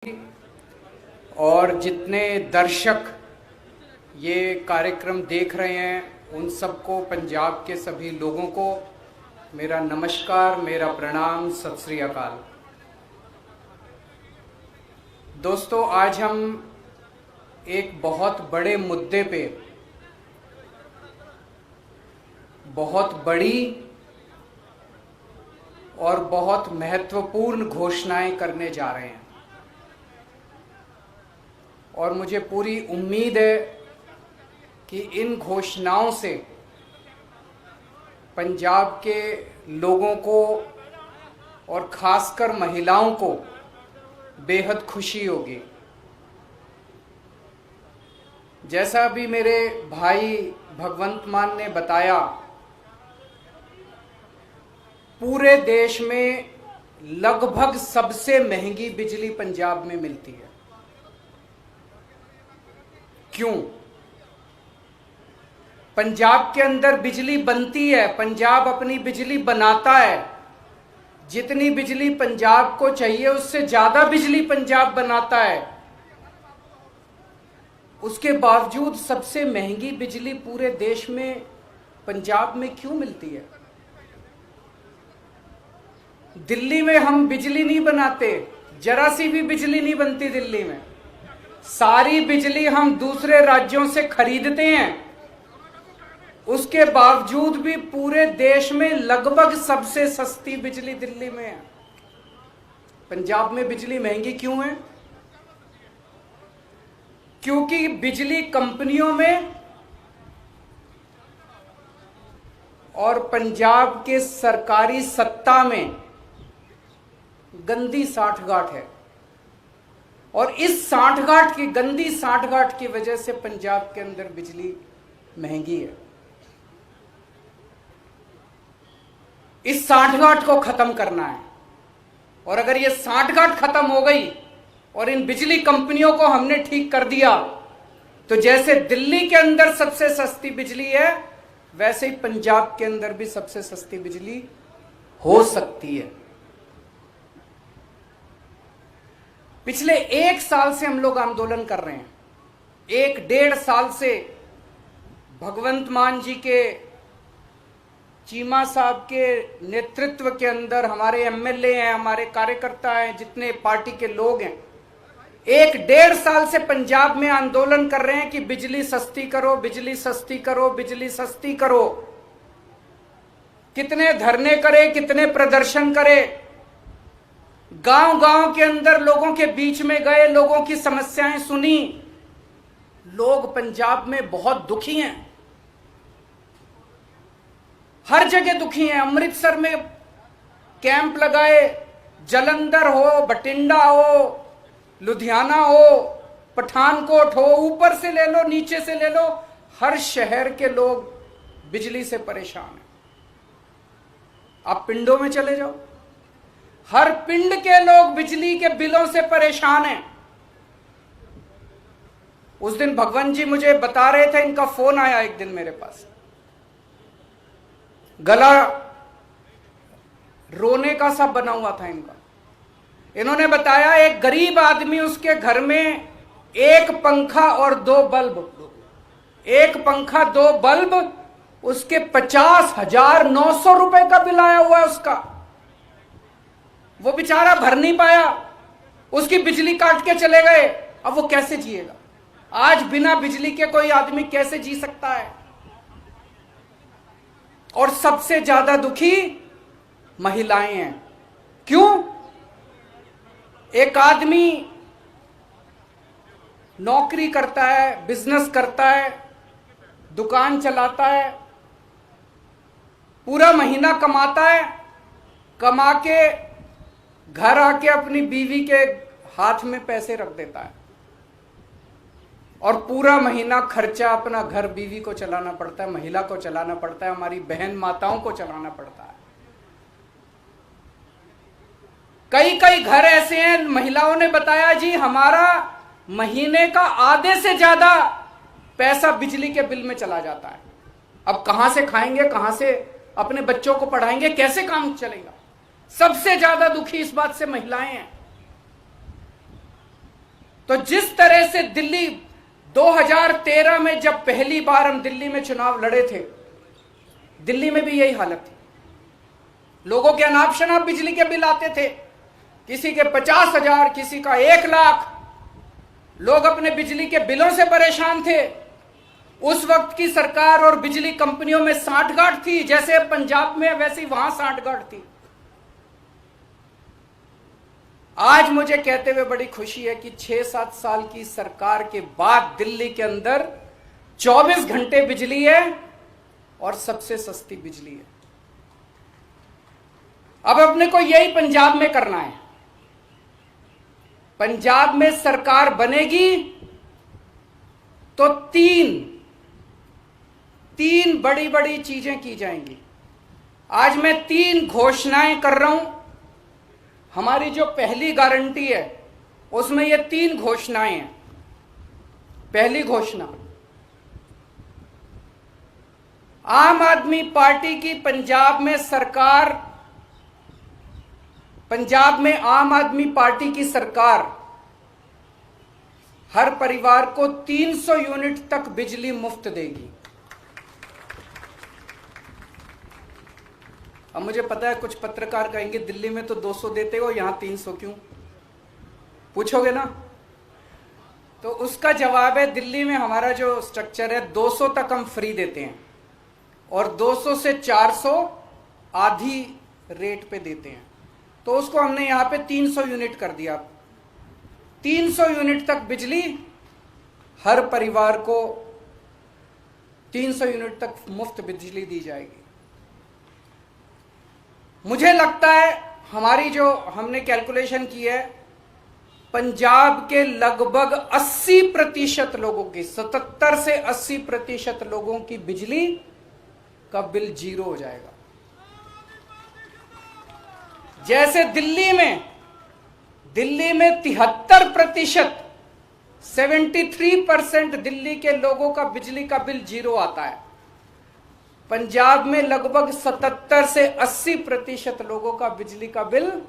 और जितने दर्शक ये कार्यक्रम देख रहे हैं उन सबको, पंजाब के सभी लोगों को मेरा नमस्कार, मेरा प्रणाम, सत श्री अकाल। दोस्तों, आज हम एक बहुत बड़े मुद्दे पे बहुत बड़ी और बहुत महत्वपूर्ण घोषणाएं करने जा रहे हैं और मुझे पूरी उम्मीद है कि इन घोषणाओं से पंजाब के लोगों को और खासकर महिलाओं को बेहद खुशी होगी। जैसा अभी मेरे भाई भगवंत मान ने बताया, पूरे देश में लगभग सबसे महंगी बिजली पंजाब में मिलती है। क्यों? पंजाब के अंदर बिजली बनती है, पंजाब अपनी बिजली बनाता है। जितनी बिजली पंजाब को चाहिए उससे ज्यादा बिजली पंजाब बनाता है। उसके बावजूद सबसे महंगी बिजली पूरे देश में पंजाब में क्यों मिलती है? दिल्ली में हम बिजली नहीं बनाते, जरा सी भी बिजली नहीं बनती दिल्ली में। सारी बिजली हम दूसरे राज्यों से खरीदते हैं। उसके बावजूद भी पूरे देश में लगभग सबसे सस्ती बिजली दिल्ली में है। पंजाब में बिजली महंगी क्यों है? क्योंकि बिजली कंपनियों में और पंजाब के सरकारी सत्ता में गंदी साठगांठ है और इस साठगांठ की, गंदी साठगांठ की वजह से पंजाब के अंदर बिजली महंगी है। इस साठगांठ को खत्म करना है और अगर ये साठगांठ खत्म हो गई और इन बिजली कंपनियों को हमने ठीक कर दिया तो जैसे दिल्ली के अंदर सबसे सस्ती बिजली है, वैसे ही पंजाब के अंदर भी सबसे सस्ती बिजली हो सकती है। पिछले 1 साल से हम लोग आंदोलन कर रहे हैं। 1-1.5 साल से भगवंत मान जी के, चीमा साहब के नेतृत्व के अंदर हमारे एमएलए हैं, हमारे कार्यकर्ता हैं, जितने पार्टी के लोग हैं, 1-1.5 साल से पंजाब में आंदोलन कर रहे हैं कि बिजली सस्ती करो, बिजली सस्ती करो, बिजली सस्ती करो। कितने धरने करे, कितने प्रदर्शन करे, गांव-गांव के अंदर लोगों के बीच में गए, लोगों की समस्याएं सुनी। लोग पंजाब में बहुत दुखी हैं, हर जगह दुखी हैं। अमृतसर में कैंप लगाए, जलंधर हो, बठिंडा हो, लुधियाना हो, पठानकोट हो, ऊपर से ले लो, नीचे से ले लो, हर शहर के लोग बिजली से परेशान हैं। आप पिंडों में चले जाओ, हर पिंड के लोग बिजली के बिलों से परेशान हैं। उस दिन भगवंत जी मुझे बता रहे थे, इनका फोन आया एक दिन मेरे पास, गला रोने का सा बना हुआ था इनका। इन्होंने बताया एक गरीब आदमी, उसके घर में एक पंखा और 2 बल्ब, एक पंखा 2 बल्ब, उसके 50,900 रुपए का बिल आया हुआ है उसका। वो बेचारा भर नहीं पाया, उसकी बिजली काट के चले गए। अब वो कैसे जिएगा? आज बिना बिजली के कोई आदमी कैसे जी सकता है? और सबसे ज्यादा दुखी महिलाएं हैं। क्यों? एक आदमी नौकरी करता है, बिजनेस करता है, दुकान चलाता है, पूरा महीना कमाता है, कमा के घर आके अपनी बीवी के हाथ में पैसे रख देता है और पूरा महीना खर्चा अपना घर, बीवी को चलाना पड़ता है, महिला को चलाना पड़ता है, हमारी बहन माताओं को चलाना पड़ता है। कई कई घर ऐसे हैं, महिलाओं ने बताया जी हमारा महीने का आधे से ज्यादा पैसा बिजली के बिल में चला जाता है। अब कहां से खाएंगे, कहां से अपने बच्चों को पढ़ाएंगे, कैसे काम चलेगा? सबसे ज्यादा दुखी इस बात से महिलाएं हैं। तो जिस तरह से दिल्ली 2013 में जब पहली बार हम दिल्ली में चुनाव लड़े थे, दिल्ली में भी यही हालत थी। लोगों के अनाप शनाप बिजली के बिल आते थे, किसी के 50,000, किसी का 1,00,000। लोग अपने बिजली के बिलों से परेशान थे। उस वक्त की सरकार और बिजली कंपनियों में सांठगांठ थी, जैसे पंजाब में वैसी वहां सांठगांठ थी। आज मुझे कहते हुए बड़ी खुशी है कि 6-7 साल की सरकार के बाद दिल्ली के अंदर 24 घंटे बिजली है और सबसे सस्ती बिजली है। अब अपने को यही पंजाब में करना है। पंजाब में सरकार बनेगी तो तीन बड़ी बड़ी चीजें की जाएंगी। आज मैं 3 घोषणाएं कर रहा हूं। हमारी जो पहली गारंटी है उसमें ये 3 घोषणाएं हैं। पहली घोषणा, आम आदमी पार्टी की पंजाब में आम आदमी पार्टी की सरकार हर परिवार को 300 यूनिट तक बिजली मुफ्त देगी। अब मुझे पता है कुछ पत्रकार कहेंगे दिल्ली में तो 200 देते हो, यहां 300 क्यों, पूछोगे ना? तो उसका जवाब है, दिल्ली में हमारा जो स्ट्रक्चर है 200 तक हम फ्री देते हैं और 200 से 400 आधी रेट पे देते हैं। तो उसको हमने यहां पे 300 यूनिट कर दिया। 300 यूनिट तक बिजली हर परिवार को 300 यूनिट तक मुफ्त बिजली दी जाएगी। मुझे लगता है हमारी जो हमने कैलकुलेशन की है, पंजाब के लगभग 80% लोगों की, 77 से 80% लोगों की बिजली का बिल 0 हो जाएगा। जैसे दिल्ली में 73%, 73% दिल्ली के लोगों का बिजली का बिल 0 आता है, पंजाब में लगभग 77 से 80% लोगों का बिजली का बिल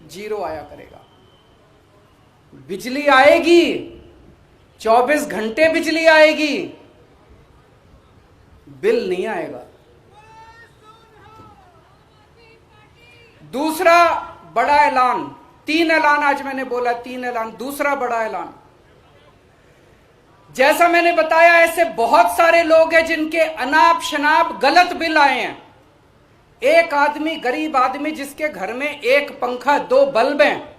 0 आया करेगा। बिजली आएगी, 24 घंटे बिजली आएगी, बिल नहीं आएगा। दूसरा बड़ा ऐलान, 3 ऐलान आज मैंने बोला, 3 ऐलान। दूसरा बड़ा ऐलान, जैसा मैंने बताया ऐसे बहुत सारे लोग हैं जिनके अनाप शनाप गलत बिल आए हैं। एक आदमी, गरीब आदमी जिसके घर में 1 पंखा 2 बल्ब हैं,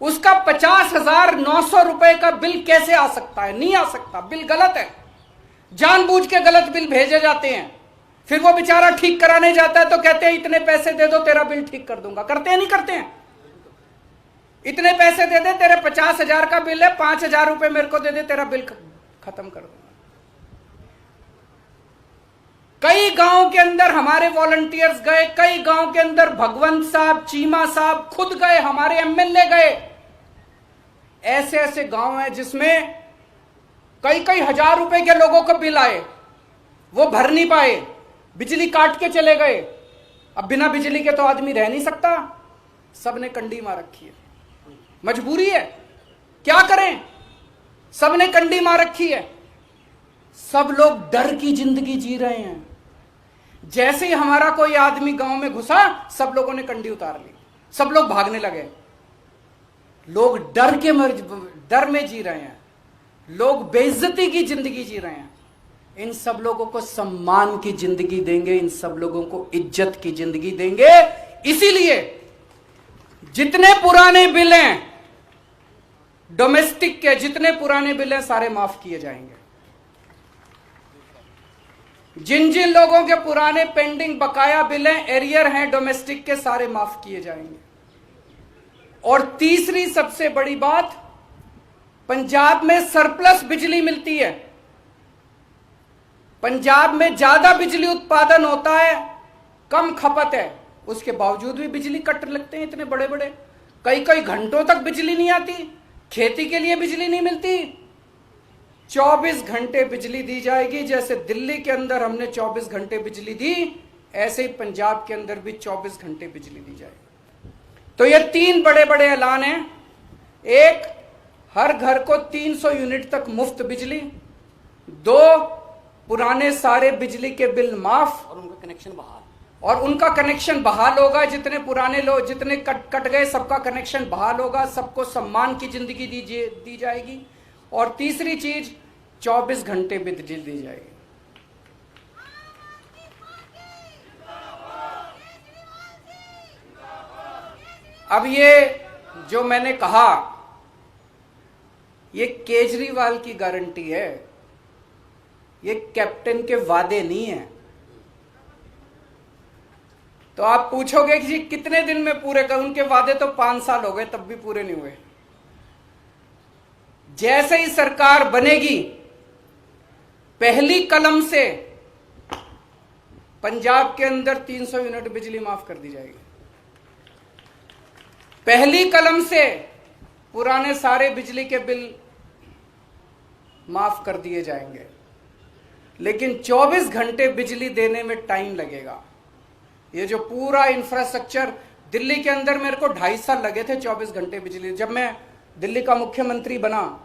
उसका 50,900 रुपए का बिल कैसे आ सकता है? नहीं आ सकता, बिल गलत है। जानबूझ के गलत बिल भेजे जाते हैं, फिर वो बेचारा ठीक कराने जाता है तो कहते हैं इतने पैसे दे दो तेरा बिल ठीक कर दूंगा। करते हैं नहीं करते हैं? इतने पैसे दे दे, तेरे 50,000 का बिल है, 5,000 रुपए मेरे को दे दे, तेरा बिल खत्म कर दूंगा। कई गांव के अंदर हमारे वॉलंटियर्स गए, कई गांव के अंदर भगवंत साहब, चीमा साहब खुद गए, हमारे एमएलए गए। ऐसे ऐसे गांव हैं जिसमें कई हजार रुपए के लोगों को बिल आए, वो भर नहीं पाए, बिजली काट के चले गए। अब बिना बिजली के तो आदमी रह नहीं सकता, सबने कंडी मार रखी है, मजबूरी है, क्या करें, सबने कंडी मार रखी है। सब लोग डर की जिंदगी जी रहे हैं। जैसे ही हमारा कोई आदमी गांव में घुसा, सब लोगों ने कंडी उतार ली, सब लोग भागने लगे। लोग डर में जी रहे हैं, लोग बेइज्जती की जिंदगी जी रहे हैं। इन सब लोगों को सम्मान की जिंदगी देंगे, इन सब लोगों को इज्जत की जिंदगी देंगे। इसीलिए जितने पुराने बिल हैं डोमेस्टिक के, जितने पुराने बिल हैं सारे माफ किए जाएंगे। जिन जिन लोगों के पुराने पेंडिंग बकाया बिल हैं, एरियर हैं डोमेस्टिक के, सारे माफ किए जाएंगे। और तीसरी सबसे बड़ी बात, पंजाब में सरप्लस बिजली मिलती है। पंजाब में ज्यादा बिजली उत्पादन होता है, कम खपत है, उसके बावजूद भी बिजली कट लगते हैं इतने बड़े बड़े। कई घंटों तक बिजली नहीं आती, खेती के लिए बिजली नहीं मिलती। 24 घंटे बिजली दी जाएगी। जैसे दिल्ली के अंदर हमने 24 घंटे बिजली दी, ऐसे ही पंजाब के अंदर भी 24 घंटे बिजली दी जाएगी। तो ये 3 बड़े बड़े ऐलान हैं। एक, हर घर को 300 यूनिट तक मुफ्त बिजली, 2 पुराने सारे बिजली के बिल माफ और उनका कनेक्शन बहाल, और उनका कनेक्शन बहाल होगा। जितने पुराने लोग जितने कट गए सबका कनेक्शन बहाल होगा, सबको सम्मान की जिंदगी दी जाएगी। और तीसरी चीज 24 घंटे बिजली दी जाएगी। अब ये जो मैंने कहा ये केजरीवाल की गारंटी है, ये कैप्टन के वादे नहीं है। तो आप पूछोगे कि जी कितने दिन में पूरे कर, उनके वादे तो 5 साल हो गए तब भी पूरे नहीं हुए। जैसे ही सरकार बनेगी पहली कलम से पंजाब के अंदर 300 यूनिट बिजली माफ कर दी जाएगी। पहली कलम से पुराने सारे बिजली के बिल माफ कर दिए जाएंगे। लेकिन 24 घंटे बिजली देने में टाइम लगेगा। ये जो पूरा इंफ्रास्ट्रक्चर दिल्ली के अंदर, मेरे को 2.5 साल लगे थे 24 घंटे बिजली। जब मैं दिल्ली का मुख्यमंत्री बना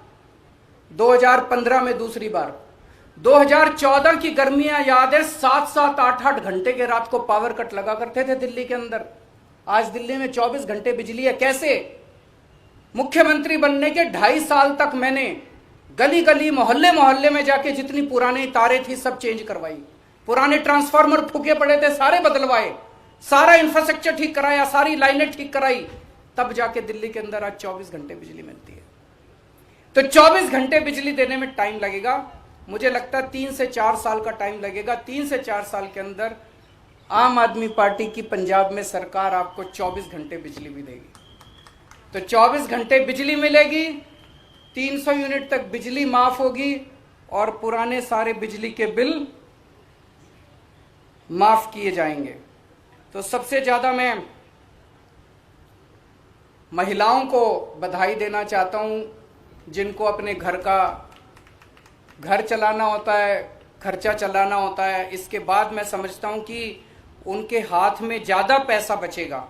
2015 में दूसरी बार, 2014 की गर्मियां याद है, 7-7, 8-8 घंटे के रात को पावर कट लगा करते थे दिल्ली के अंदर। आज दिल्ली में 24 घंटे बिजली है। कैसे? मुख्यमंत्री बनने के 2.5 साल तक मैंने गली गली मोहल्ले मोहल्ले में जाके जितनी पुरानी तारें थी सब चेंज करवाई, पुराने ट्रांसफार्मर फूके पड़े थे सारे बदलवाए, सारा इंफ्रास्ट्रक्चर ठीक कराया, सारी लाइनें ठीक कराई, तब जाके दिल्ली के अंदर आज 24 घंटे बिजली मिलती है। तो 24 घंटे बिजली देने में टाइम लगेगा। मुझे लगता है 3 से 4 साल का टाइम लगेगा। 3 से 4 साल के अंदर आम आदमी पार्टी की पंजाब में सरकार आपको 24 घंटे बिजली भी देगी। तो 24 घंटे बिजली मिलेगी, 300 यूनिट तक बिजली माफ होगी और पुराने सारे बिजली के बिल माफ किए जाएंगे। तो सबसे ज्यादा मैं महिलाओं को बधाई देना चाहता हूं, जिनको अपने घर चलाना होता है, खर्चा चलाना होता है। इसके बाद मैं समझता हूं कि उनके हाथ में ज़्यादा पैसा बचेगा।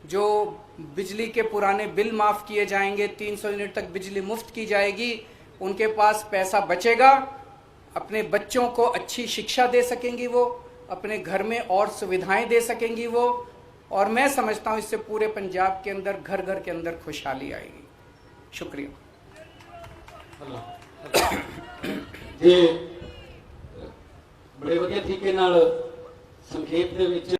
जो बिजली के पुराने बिल माफ़ किए जाएंगे, 300 यूनिट तक बिजली मुफ्त की जाएगी, उनके पास पैसा बचेगा। अपने बच्चों को अच्छी शिक्षा दे सकेंगी वो, अपने घर में और सुविधाएं दे सकेंगी वो, और मैं समझता हूं इससे पूरे पंजाब के अंदर घर घर के अंदर खुशहाली आएगी। शुक्रिया जी। बड़े वधिया तरीके नाल संक्षेप दे विच